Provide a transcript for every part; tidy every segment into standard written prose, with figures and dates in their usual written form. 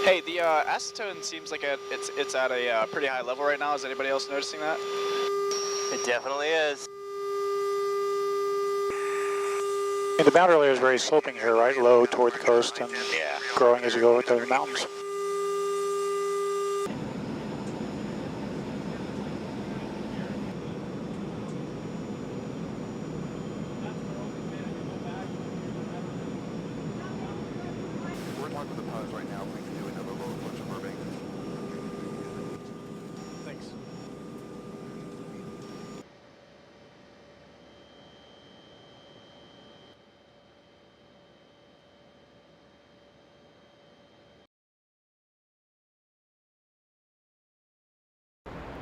Hey, the acetone seems like it's at a pretty high level right now. Is anybody else noticing that? It definitely is. And the boundary layer is very sloping here, right? Low toward the coast and growing as you go to the mountains. We're talking with the pilots right now. We can do another low approach of Burbank. Thanks.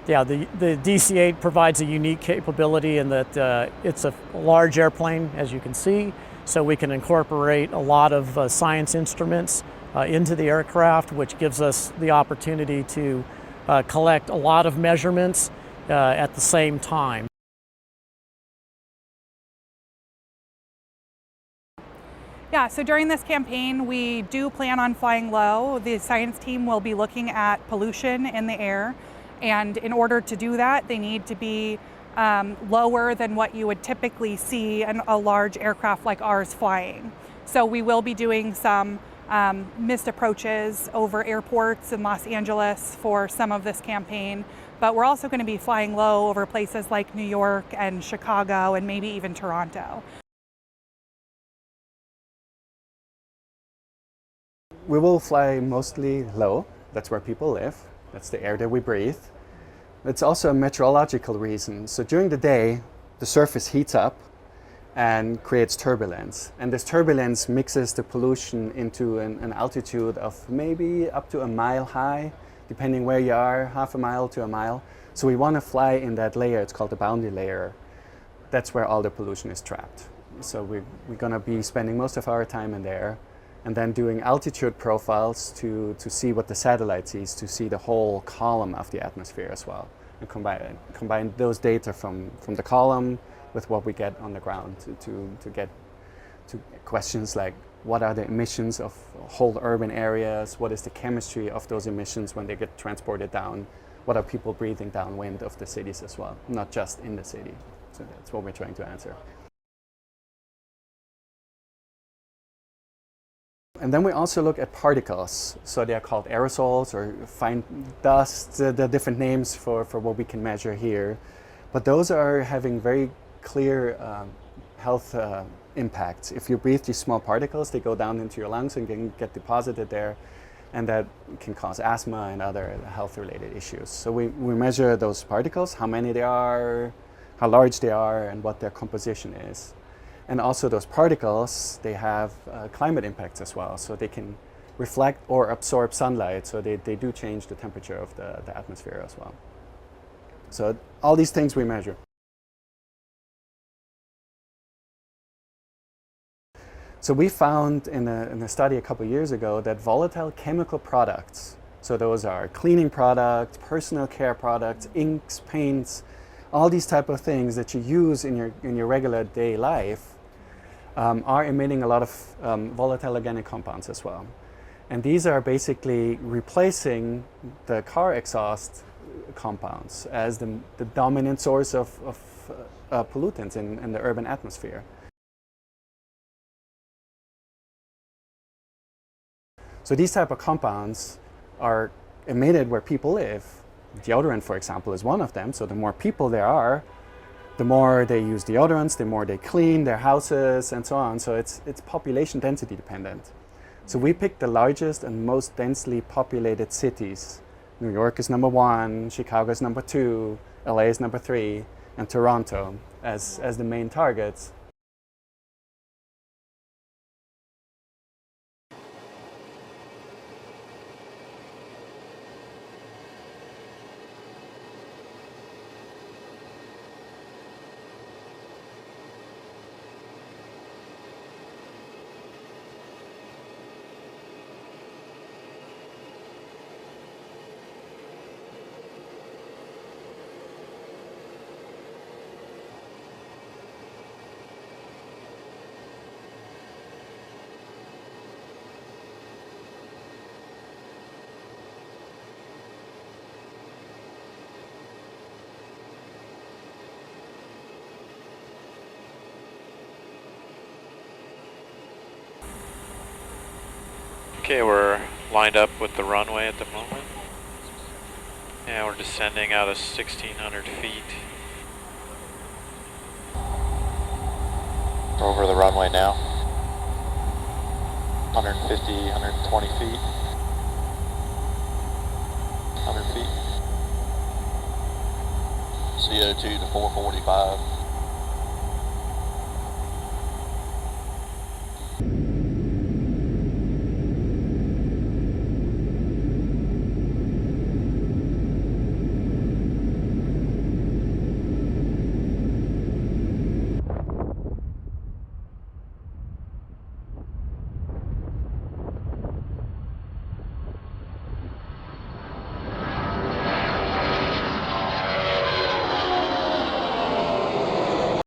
Yeah, the DC-8 provides a unique capability in that it's a large airplane, as you can see, so we can incorporate a lot of science instruments into the aircraft, which gives us the opportunity to collect a lot of measurements at the same time. Yeah, so during this campaign, we do plan on flying low. The science team will be looking at pollution in the air. And in order to do that, they need to be lower than what you would typically see in a large aircraft like ours flying. So we will be doing some missed approaches over airports in Los Angeles for some of this campaign. But we're also going to be flying low over places like New York and Chicago and maybe even Toronto. We will fly mostly low. That's where people live. That's the air that we breathe. It's also a meteorological reason. So during the day, the surface heats up and creates turbulence. And this turbulence mixes the pollution into an altitude of maybe up to a mile high, depending where you are, half a mile to a mile. So we want to fly in that layer. It's called the boundary layer. That's where all the pollution is trapped. So we're going to be spending most of our time in there, and then doing altitude profiles to see what the satellite sees, to see the whole column of the atmosphere as well, and combine those data from the column with what we get on the ground to get to questions like what are the emissions of whole urban areas, what is the chemistry of those emissions when they get transported down, what are people breathing downwind of the cities as well, not just in the city. So that's what we're trying to answer. And then we also look at particles. So they are called aerosols or fine dust, the different names for what we can measure here. But those are having very clear health impacts. If you breathe these small particles, they go down into your lungs and can get deposited there. And that can cause asthma and other health-related issues. So we measure those particles, how many they are, how large they are, and what their composition is. And also those particles, they have climate impacts as well. So they can reflect or absorb sunlight. So they do change the temperature of the atmosphere as well. So all these things we measure. So we found in a study a couple years ago that volatile chemical products, so those are cleaning products, personal care products, inks, paints, all these type of things that you use in your regular day life, are emitting a lot of volatile organic compounds as well. And these are basically replacing the car exhaust compounds as the dominant source of pollutants in the urban atmosphere. So these type of compounds are emitted where people live. Deodorant, for example, is one of them. So the more people there are, the more they use deodorants, the more they clean their houses and so on. So it's population density dependent. So we picked the largest and most densely populated cities. New York is number 1, Chicago is number 2, LA is number 3, and Toronto as the main targets. Okay, we're lined up with the runway at the moment. Yeah, we're descending out of 1,600 feet. We're over the runway now. 150, 120 feet. 100 feet. CO2 to 445.